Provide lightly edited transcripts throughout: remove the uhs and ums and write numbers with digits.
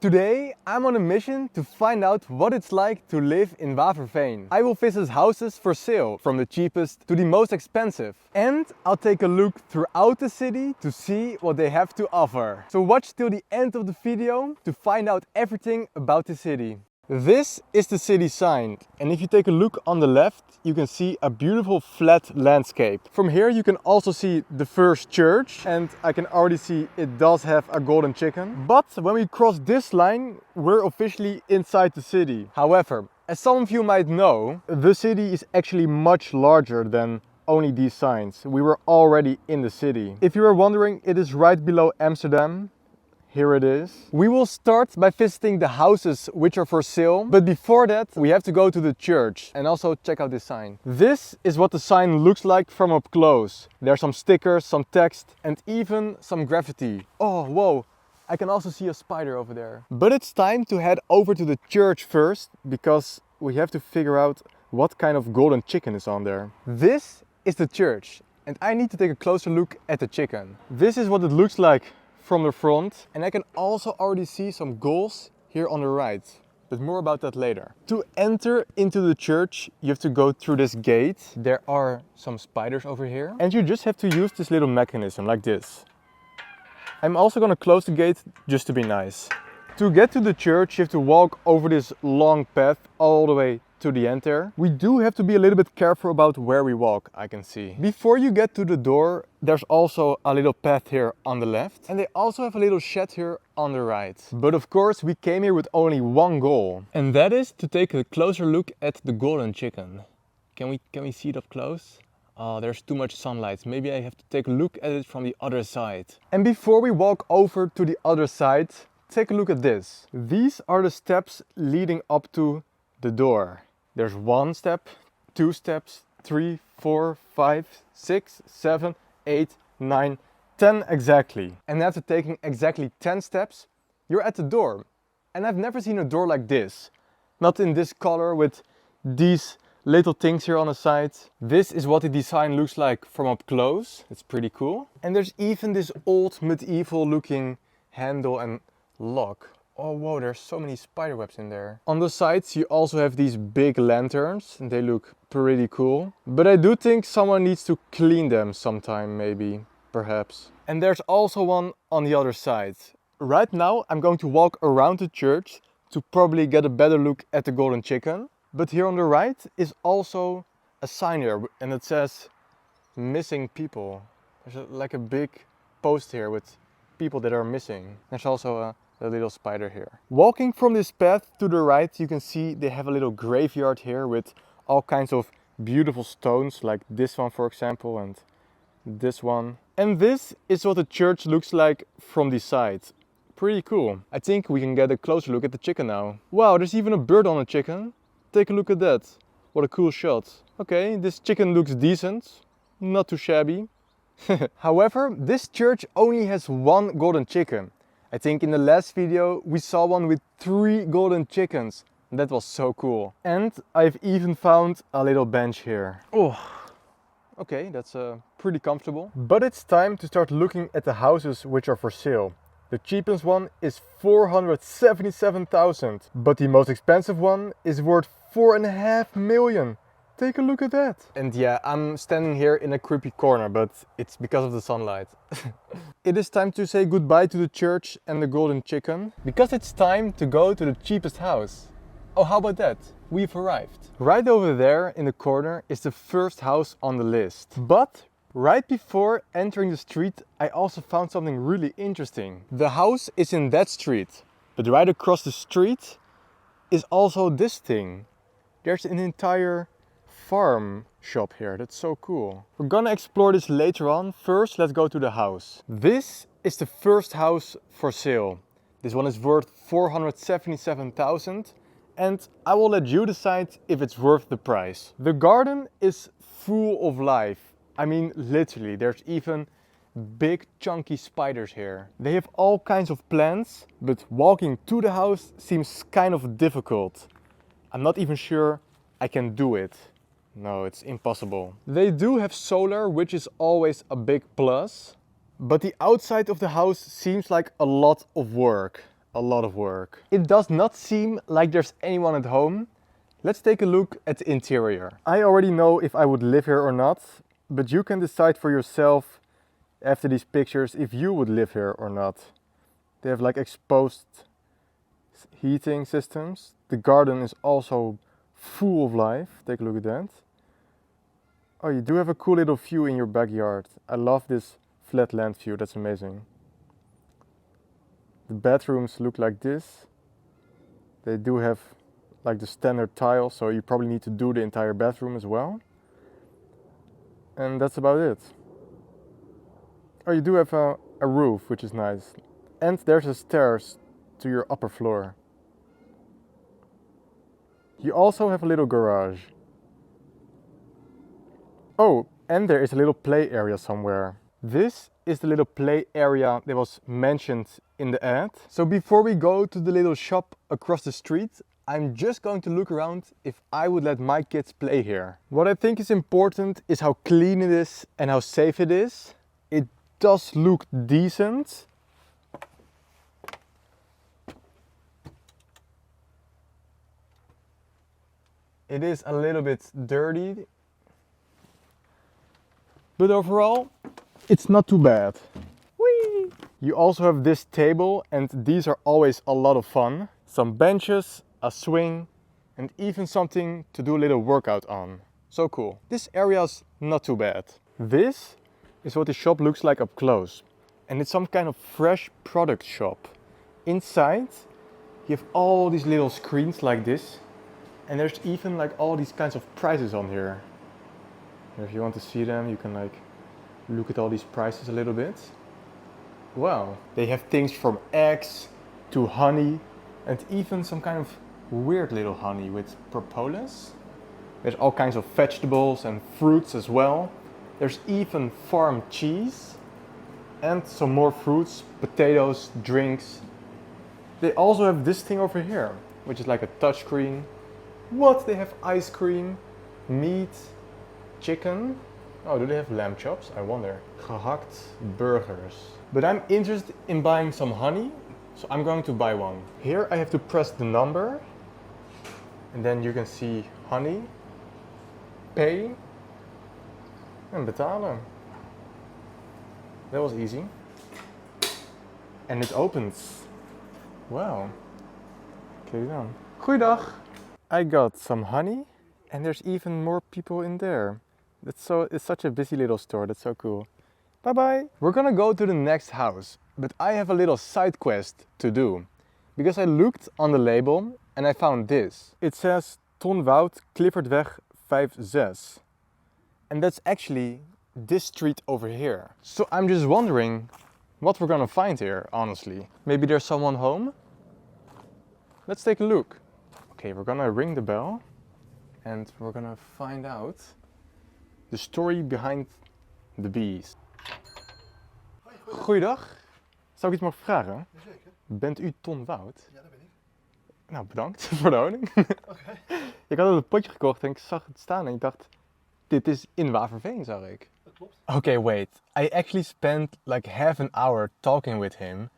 Today I'm on a mission to find out what it's like to live in Waverveen. I will visit houses for sale, from the cheapest to the most expensive. And I'll take a look throughout the city to see what they have to offer. So watch till the end of the video to find out everything about the city. This is the city sign, and if you take a look on the left, you can see a beautiful flat landscape. From here you can also see the first church, and I can already see it does have a golden chicken. But when we cross this line, we're officially inside the city. However, as some of you might know, the city is actually much larger than only these signs. We were already in the city. If you were wondering, it is right below Amsterdam. Here it is. We will start by visiting the houses which are for sale, but before that we have to go to the church and also check out this sign. This is what the sign looks like from up close. There are some stickers, some text and even some graffiti. Oh, whoa! I can also see a spider over there. But it's time to head over to the church first, because we have to figure out what kind of golden chicken is on there. This is the church and I need to take a closer look at the chicken. This is what it looks like from the front, and I can also already see some goals here on the right, but more about that later. To enter into the church you have to go through this gate. There are some spiders over here and you just have to use this little mechanism like this. I'm also gonna close the gate just to be nice. To get to the church you have to walk over this long path all the way to the end there. We do have to be a little bit careful about where we walk, I can see. Before you get to the door, there's also a little path here on the left. And they also have a little shed here on the right. But of course, we came here with only one goal. And that is to take a closer look at the golden chicken. Can we see it up close? Oh, there's too much sunlight. Maybe I have to take a look at it from the other side. And before we walk over to the other side, take a look at this. These are the steps leading up to the door. There's 1 step, 2 steps, 3, 4, 5, 6, 7, 8, 9, 10 exactly. And after taking exactly 10 steps, you're at the door. And I've never seen a door like this. Not in this color with these little things here on the side. This is what the design looks like from up close. It's pretty cool. And there's even this old medieval looking handle and lock. Oh whoa, there's so many spider webs in there. On the sides you also have these big lanterns and they look pretty cool. But I do think someone needs to clean them sometime, maybe, perhaps. And there's also one on the other side. Right now I'm going to walk around the church to probably get a better look at the golden chicken. But here on the right is also a sign here and it says missing people. There's like a big post here with people that are missing. There's also a little spider here. Walking from this path to the right, you can see they have a little graveyard here with all kinds of beautiful stones, like this one for example, and this one. And this is what the church looks like from the side. Pretty cool. I think we can get a closer look at the chicken now. Wow, there's even a bird on the chicken. Take a look at that. What a cool shot. Okay, this chicken looks decent, not too shabby. However, this church only has 1 golden chicken. I think in the last video we saw one with 3 golden chickens. That was so cool. And I've even found a little bench here. Oh, okay, that's pretty comfortable. But it's time to start looking at the houses which are for sale. The cheapest one is 477,000, but the most expensive one is worth 4.5 million. Take a look at that. And yeah, I'm standing here in a creepy corner, but it's because of the sunlight. It is time to say goodbye to the church and the golden chicken, because it's time to go to the cheapest house. Oh, how about that? We've arrived. Right over there in the corner is the first house on the list. But right before entering the street, I also found something really interesting. The house is in that street, but right across the street is also this thing. There's an entire farm shop here. That's so cool. We're gonna explore this later on. First, let's go to the house. This is the first house for sale. This one is worth 477,000 and I will let you decide if it's worth the price. The garden is full of life. I mean, literally, there's even big chunky spiders here. They have all kinds of plants, but walking to the house seems kind of difficult. I'm not even sure I can do it. No, it's impossible. They do have solar, which is always a big plus. But the outside of the house seems like a lot of work. a lot of work. It does not seem like there's anyone at home. Let's take a look at the interior. I already know if I would live here or not, but you can decide for yourself after these pictures if you would live here or not. They have like exposed heating systems. The garden is also full of life. Take a look at that. Oh, you do have a cool little view in your backyard. I love this flat land view, that's amazing. The bedrooms look like this. They do have like the standard tile, so you probably need to do the entire bathroom as well. And that's about it. Oh, you do have a roof, which is nice. And there's a stairs to your upper floor. You also have a little garage. Oh, and there is a little play area somewhere. This is the little play area that was mentioned in the ad. So before we go to the little shop across the street, I'm just going to look around if I would let my kids play here. What I think is important is how clean it is and how safe it is. It does look decent. It is a little bit dirty, but overall, it's not too bad. Whee! You also have this table, and these are always a lot of fun. Some benches, a swing, and even something to do a little workout on. So cool. This area is not too bad. This is what the shop looks like up close. And it's some kind of fresh product shop. Inside, you have all these little screens like this. And there's even like all these kinds of prices on here. If you want to see them, you can like look at all these prices a little bit. Wow. They have things from eggs to honey and even some kind of weird little honey with propolis. There's all kinds of vegetables and fruits as well. There's even farm cheese and some more fruits, potatoes, drinks. They also have this thing over here, which is like a touchscreen. What? They have ice cream, meat, chicken. Oh, do they have lamb chops? I wonder. Gehakt burgers. But I'm interested in buying some honey, so I'm going to buy one. Here I have to press the number, and then you can see honey, pay, en betalen. That was easy. And it opens. Wow. Kijk dan. Goeiedag. I got some honey, and there's even more people in there. It's such a busy little store, that's so cool. Bye bye! We're gonna go to the next house, but I have a little side quest to do. Because I looked on the label and I found this. It says Ton Woud, Cliffordweg 5-6. And that's actually this street over here. So I'm just wondering what we're gonna find here, honestly. Maybe there's someone home? Let's take a look. Okay, we're gonna ring the bell and we're gonna find out the story behind the bees. Goeiedag. Zou ik iets mogen vragen? Jazeker. Bent u Ton Woud? Ja, dat ben ik. Nou, bedankt voor de honing. Oké. Ik had een potje gekocht en ik zag het staan en ik dacht, dit is in Waverveen, zag ik. Dat klopt. Okay, wait. I actually spent like half an hour talking with him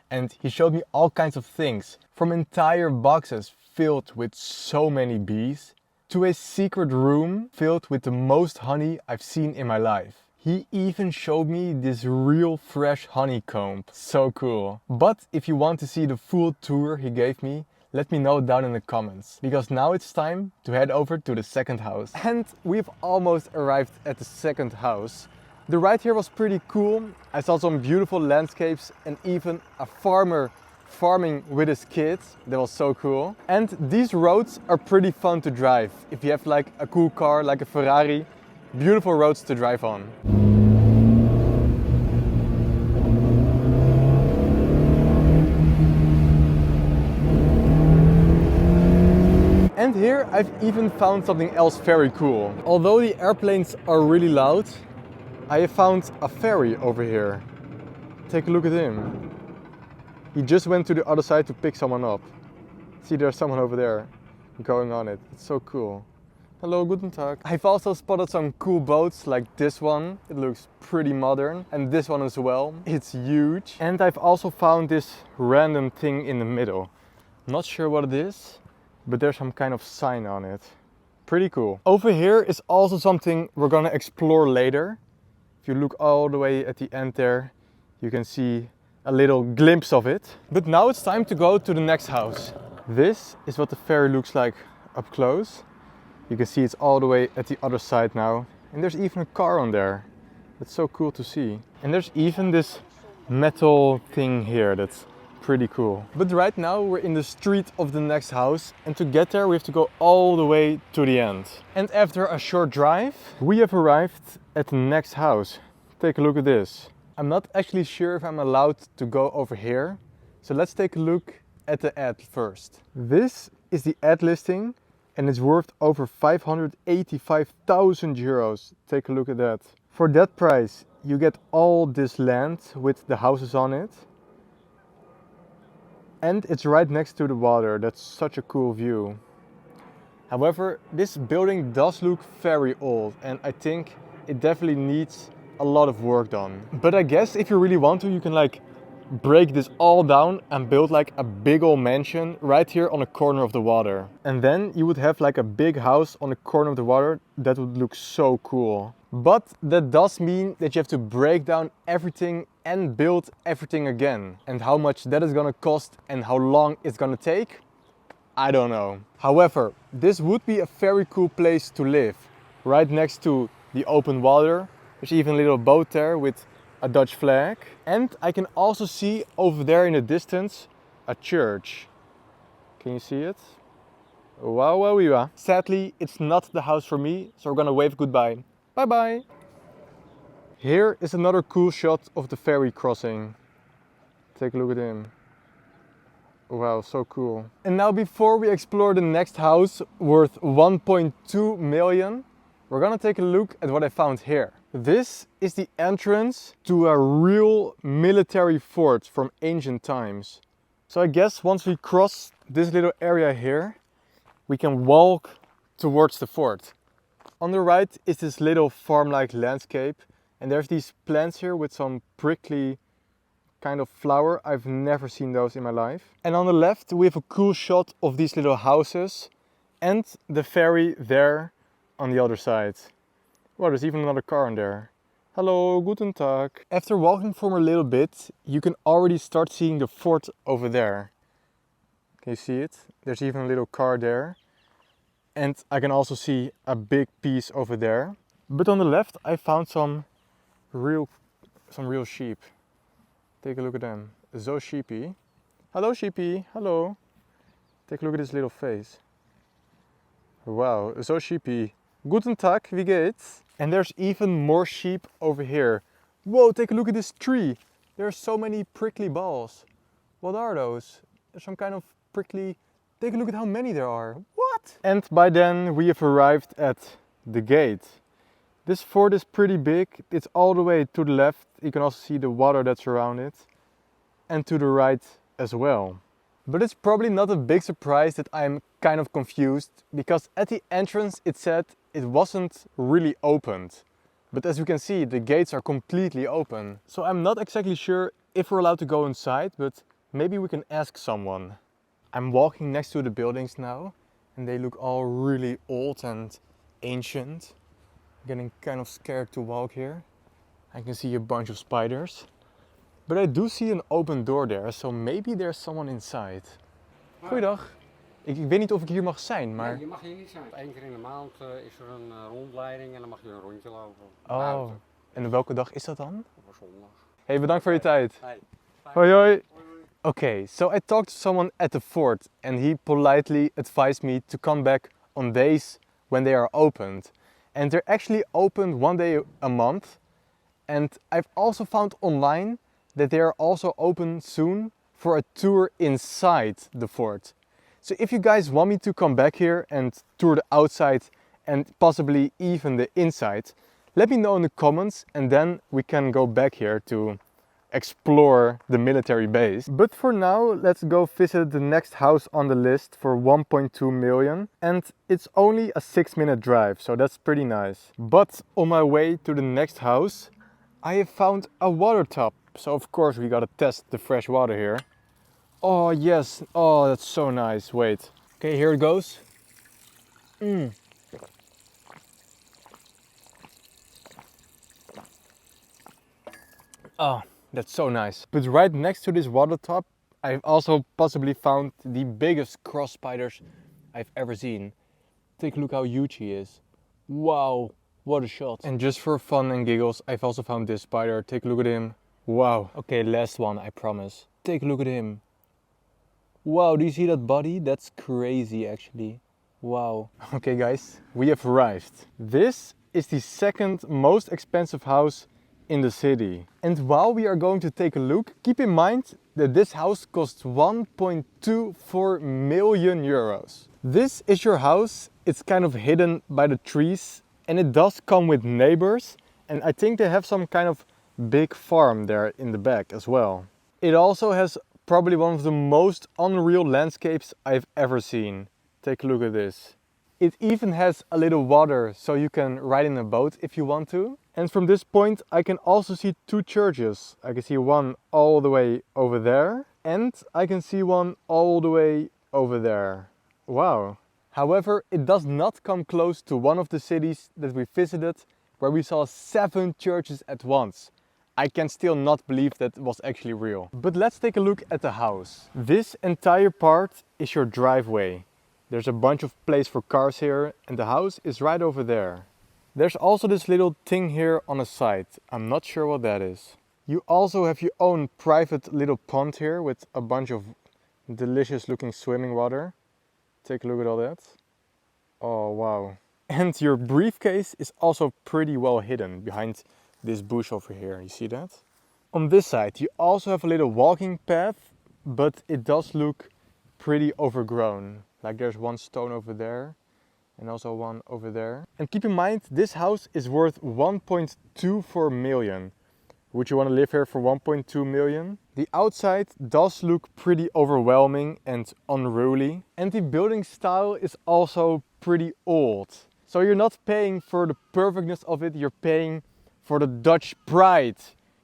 and he showed me all kinds of things. From entire boxes filled with so many bees to a secret room filled with the most honey I've seen in my life. He even showed me this real fresh honeycomb. So cool. But if you want to see the full tour he gave me, let me know down in the comments. Because now it's time to head over to the second house. And we've almost arrived at the second house. The ride here was pretty cool. I saw some beautiful landscapes and even a farmer farming with his kids. That was so cool. And these roads are pretty fun to drive. If you have like a cool car, like a Ferrari, beautiful roads to drive on. And here I've even found something else very cool. Although the airplanes are really loud, I have found a ferry over here. Take a look at him. He just went to the other side to pick someone up. See, there's someone over there going on it. It's so cool. Hello, guten Tag. I've also spotted some cool boats like this one. It looks pretty modern. And this one as well. It's huge. And I've also found this random thing in the middle. Not sure what it is, but there's some kind of sign on it. Pretty cool. Over here is also something we're gonna explore later. If you look all the way at the end there, you can see a little glimpse of it. But now it's time to go to the next house. This is what the ferry looks like up close. You can see it's all the way at the other side now. And there's even a car on there. That's so cool to see. And there's even this metal thing here that's pretty cool. But right now we're in the street of the next house. And to get there we have to go all the way to the end. And after a short drive, we have arrived at the next house. Take a look at this. I'm not actually sure if I'm allowed to go over here. So let's take a look at the ad first. This is the ad listing. And it's worth over 585,000 euros. Take a look at that. For that price, you get all this land with the houses on it. And it's right next to the water. That's such a cool view. However, this building does look very old and I think it definitely needs a lot of work done. But I guess if you really want to, you can like break this all down and build like a big old mansion right here on the corner of the water. And then you would have like a big house on the corner of the water. That would look so cool. But that does mean that you have to break down everything and build everything again. And how much that is gonna cost and how long it's gonna take, I don't know. However, this would be a very cool place to live. Right next to the open water. There's even a little boat there with a Dutch flag. And I can also see over there in the distance a church. Can you see it? Wow, wow, wow. Sadly, it's not the house for me, so we're gonna wave goodbye. Bye bye. Here is another cool shot of the ferry crossing. Take a look at him. Wow, so cool. And now before we explore the next house worth 1.2 million, we're gonna take a look at what I found here. This is the entrance to a real military fort from ancient times. So I guess once we cross this little area here, we can walk towards the fort. On the right is this little farm-like landscape and there's these plants here with some prickly kind of flower. I've never seen those in my life. And on the left we have a cool shot of these little houses and the ferry there on the other side. Wow, there's even another car in there. Hello, guten Tag. After walking for a little bit, you can already start seeing the fort over there. Can you see it? There's even a little car there. And I can also see a big piece over there. But on the left, I found some real sheep. Take a look at them. So sheepy. Hello, sheepy. Hello. Take a look at this little face. Wow, so sheepy. Guten Tag, wie geht's? And there's even more sheep over here. Whoa, take a look at this tree. There's so many prickly balls. What are those? There's some kind of prickly... Take a look at how many there are. What? And by then we have arrived at the gate. This fort is pretty big. It's all the way to the left. You can also see the water that's around it. And to the right as well. But it's probably not a big surprise that I'm kind of confused, because at the entrance it said it wasn't really opened. But as you can see, the gates are completely open. So I'm not exactly sure if we're allowed to go inside, but maybe we can ask someone. I'm walking next to the buildings now and they look all really old and ancient. I'm getting kind of scared to walk here. I can see a bunch of spiders. But I do see an open door there, so maybe there's someone inside. Goeiedag. Ik weet niet of ik hier mag zijn, maar... Nee, je mag hier niet zijn. Eén keer in de maand is er een rondleiding en dan mag je een rondje lopen. Oh, en op welke dag is dat dan? Op zondag. Hey, bedankt voor je tijd. Hey. Hoi hoi. Okay, so I talked to someone at the fort and he politely advised me to come back on days when they are opened. And they're actually open one day a month. And I've also found online that they are also open soon for a tour inside the fort. So if you guys want me to come back here and tour the outside and possibly even the inside, let me know in the comments and then we can go back here to explore the military base. But for now, let's go visit the next house on the list for 1.2 million. And it's only a 6-minute drive, so that's pretty nice. But on my way to the next house, I have found a water tub. So of course we gotta test the fresh water here. Oh yes, oh that's so nice, wait. Okay, here it goes. Oh, that's so nice. But right next to this water tub, I've also possibly found the biggest cross spiders I've ever seen. Take a look how huge he is. Wow, what a shot. And just for fun and giggles, I've also found this spider. Take a look at him. Wow. Okay, last one, I promise. Take a look at him. Wow, do you see that body? That's crazy actually. Wow. Okay guys, we have arrived. This is the second most expensive house in the city. And while we are going to take a look, keep in mind that this house costs 1.24 million euros. This is your house. It's kind of hidden by the trees and it does come with neighbors. And I think they have some kind of big farm there in the back as well. It also has probably one of the most unreal landscapes I've ever seen. Take a look at this. It even has a little water so you can ride in a boat if you want to. And from this point I can also see two churches. I can see one all the way over there and I can see one all the way over there. Wow. However, it does not come close to one of the cities that we visited where we saw 7 churches at once. I can still not believe that was actually real. But let's take a look at the house. This entire part is your driveway. There's a bunch of place for cars here and the house is right over there. There's also this little thing here on the side. I'm not sure what that is. You also have your own private little pond here with a bunch of delicious looking swimming water. Take a look at all that. Oh wow. And your briefcase is also pretty well hidden behind this bush over here. You see that? On this side you also have a little walking path, but it does look pretty overgrown. Like there's one stone over there and also one over there. And keep in mind, this house is worth 1.24 million. Would you want to live here for 1.2 million? The outside does look pretty overwhelming and unruly. And the building style is also pretty old. So you're not paying for the perfectness of it, you're paying for the Dutch pride.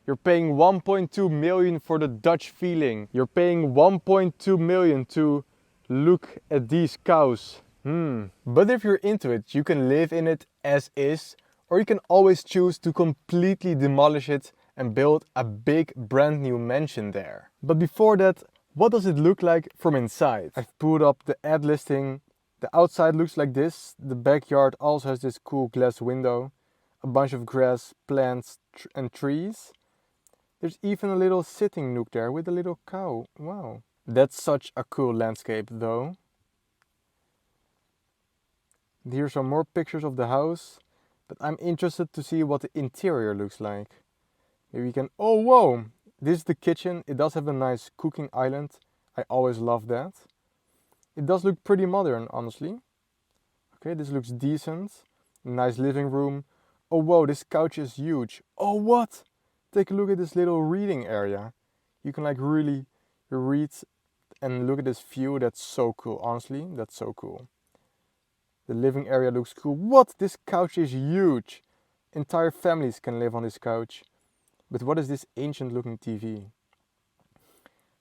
You're paying 1.2 million for the Dutch feeling. You're paying 1.2 million to look at these cows. But if you're into it, you can live in it as is, or you can always choose to completely demolish it and build a big brand new mansion there. But before that, what does it look like from inside? I've pulled up the ad listing. The outside looks like this. The backyard also has this cool glass window, a bunch of grass, plants and trees. There's even a little sitting nook there with a little cow. Wow. That's such a cool landscape though. Here's some more pictures of the house, but I'm interested to see what the interior looks like. Maybe we can, oh whoa! This is the kitchen. It does have a nice cooking island. I always love that. It does look pretty modern, honestly. Okay, this looks decent. Nice living room. Oh whoa, this couch is huge. Oh what? Take a look at this little reading area. You can like really read and look at this view. That's so cool, honestly. That's so cool. The living area looks cool. What? This couch is huge. Entire families can live on this couch. But what is this ancient looking TV?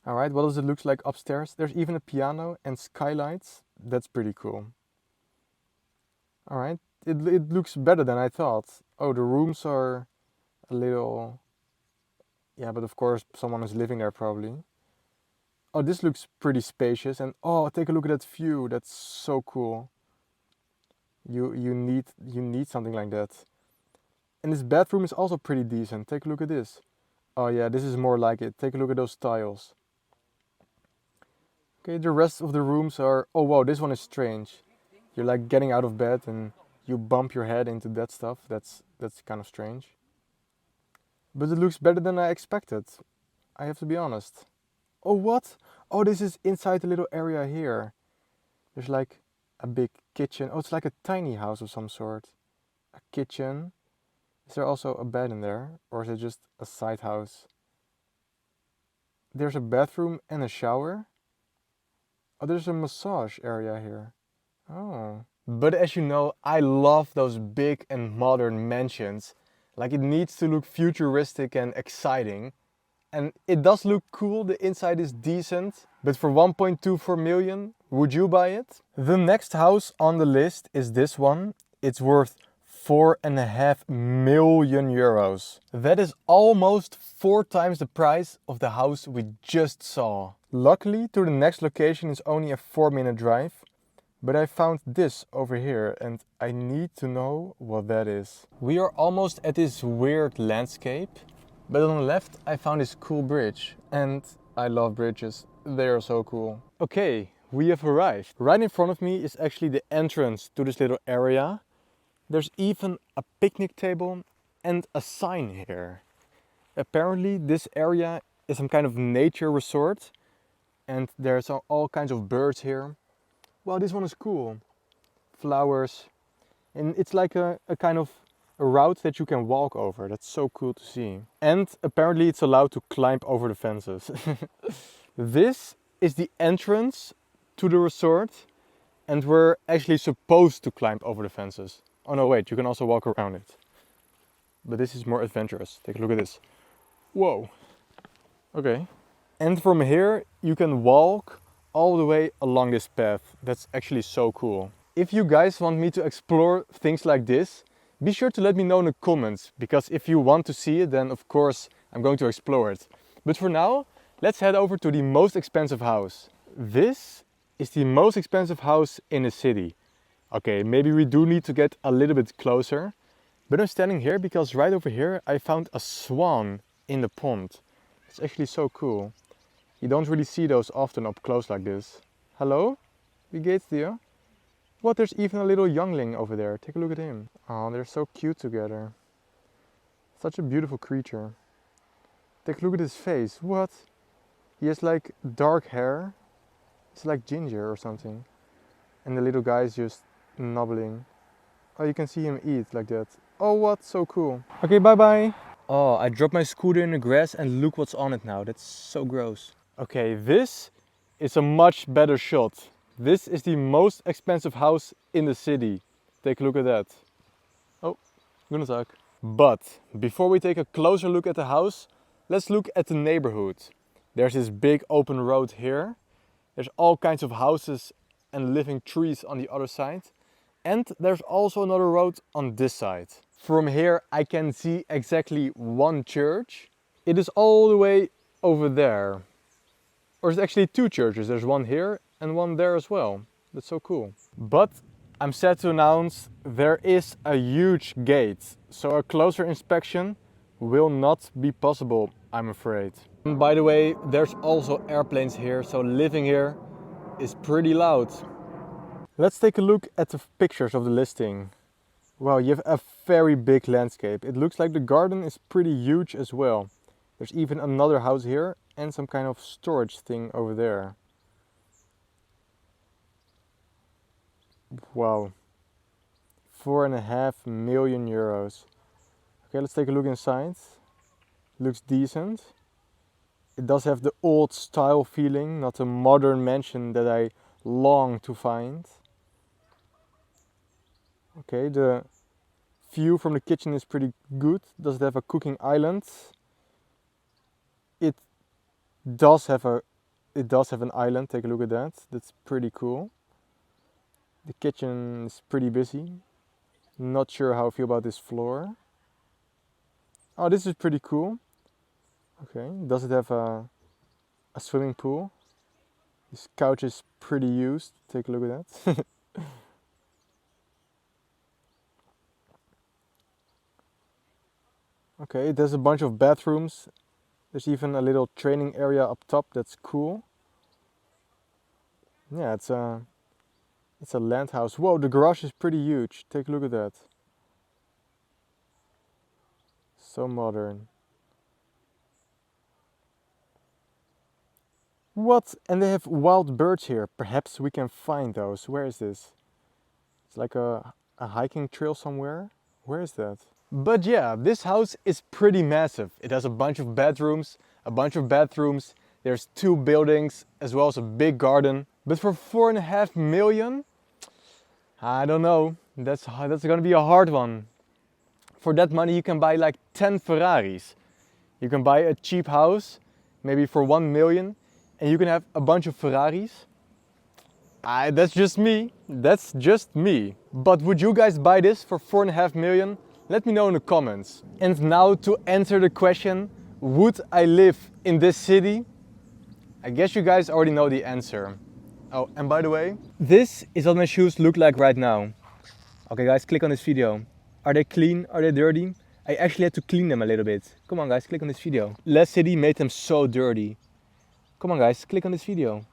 Alright, what does it look like upstairs? There's even a piano and skylights. That's pretty cool. Alright, it looks better than I thought. Oh, the rooms are a little... Yeah, but of course someone is living there probably. Oh, this looks pretty spacious and oh, take a look at that view. That's so cool. You need something like that. And this bathroom is also pretty decent. Take a look at this. Oh yeah, this is more like it. Take a look at those tiles. Okay, the rest of the rooms are... Oh wow, this one is strange. You're like getting out of bed and you bump your head into that stuff. That's kind of strange. But it looks better than I expected. I have to be honest. Oh what? Oh, this is inside the little area here. There's like a big kitchen. Oh, it's like a tiny house of some sort. A kitchen. Is there also a bed in there? Or is it just a side house? There's a bathroom and a shower. Oh, there's a massage area here. Oh. But as you know, I love those big and modern mansions. Like it needs to look futuristic and exciting. And it does look cool, the inside is decent. But for 1.24 million, would you buy it? The next house on the list is this one. It's worth 4.5 million euros. That is almost 4 times the price of the house we just saw. Luckily, to the next location is only a 4-minute drive. But I found this over here and I need to know what that is. We are almost at this weird landscape. But on the left I found this cool bridge. And I love bridges. They are so cool. Okay, we have arrived. Right in front of me is actually the entrance to this little area. There's even a picnic table and a sign here. Apparently this area is some kind of nature resort. And there's all kinds of birds here. Wow, this one is cool. Flowers. And it's like a kind of a route that you can walk over. That's so cool to see. And apparently it's allowed to climb over the fences. This is the entrance to the resort. And we're actually supposed to climb over the fences. Oh no, wait, you can also walk around it. But this is more adventurous. Take a look at this. Whoa. Okay. And from here you can walk all the way along this path. That's actually so cool. If you guys want me to explore things like this, be sure to let me know in the comments, because if you want to see it, then of course I'm going to explore it. But for now, let's head over to the most expensive house. This is the most expensive house in the city. Okay, maybe we do need to get a little bit closer, but I'm standing here because right over here I found a swan in the pond. It's actually so cool. You don't really see those often up close like this. Hello? Wie geht's dir? What, there's even a little youngling over there. Take a look at him. Oh, they're so cute together. Such a beautiful creature. Take a look at his face. What? He has like dark hair. It's like ginger or something. And the little guy is just nobbling. Oh, you can see him eat like that. Oh, what? So cool. Okay, bye bye. Oh, I dropped my scooter in the grass and look what's on it now. That's so gross. Okay, this is a much better shot. This is the most expensive house in the city. Take a look at that. Oh, goedendag. But before we take a closer look at the house, let's look at the neighborhood. There's this big open road here. There's all kinds of houses and living trees on the other side. And there's also another road on this side. From here I can see exactly one church. It is all the way over there. Or it's actually 2 churches. There's one here and one there as well. That's so cool. But I'm sad to announce there is a huge gate. So a closer inspection will not be possible, I'm afraid. And by the way, there's also airplanes here. So living here is pretty loud. Let's take a look at the pictures of the listing. Wow, you have a very big landscape. It looks like the garden is pretty huge as well. There's even another house here and some kind of storage thing over there. Wow. 4.5 million euros. Okay, let's take a look inside. Looks decent. It does have the old style feeling, not a modern mansion that I long to find. Okay, the view from the kitchen is pretty good. Does it have a cooking island? It does have an island. Take a look at that. That's pretty cool. The kitchen is pretty busy. Not sure how I feel about this floor. Oh, this is pretty cool. Okay, does it have a swimming pool? This couch is pretty used. Take a look at that. Okay, there's a bunch of bathrooms. There's even a little training area up top. That's cool. Yeah, it's a land house. Whoa, the garage is pretty huge. Take a look at that. So modern. What? And they have wild birds here. Perhaps we can find those. Where is this? It's like a hiking trail somewhere. Where is that? But yeah, this house is pretty massive. It has a bunch of bedrooms, There's 2 buildings as well as a big garden. But for 4.5 million, I don't know. That's gonna be a hard one. For that money you can buy like 10 Ferraris. You can buy a cheap house, maybe for 1 million, and you can have a bunch of Ferraris. That's just me. That's just me. But would you guys buy this for 4.5 million? Let me know in the comments. And now to answer the question, would I live in this city? I guess you guys already know the answer. Oh, and by the way, this is what my shoes look like right now. Okay guys, click on this video. Are they clean? Are they dirty? I actually had to clean them a little bit. Come on guys, click on this video. Last city made them so dirty. Come on guys, click on this video.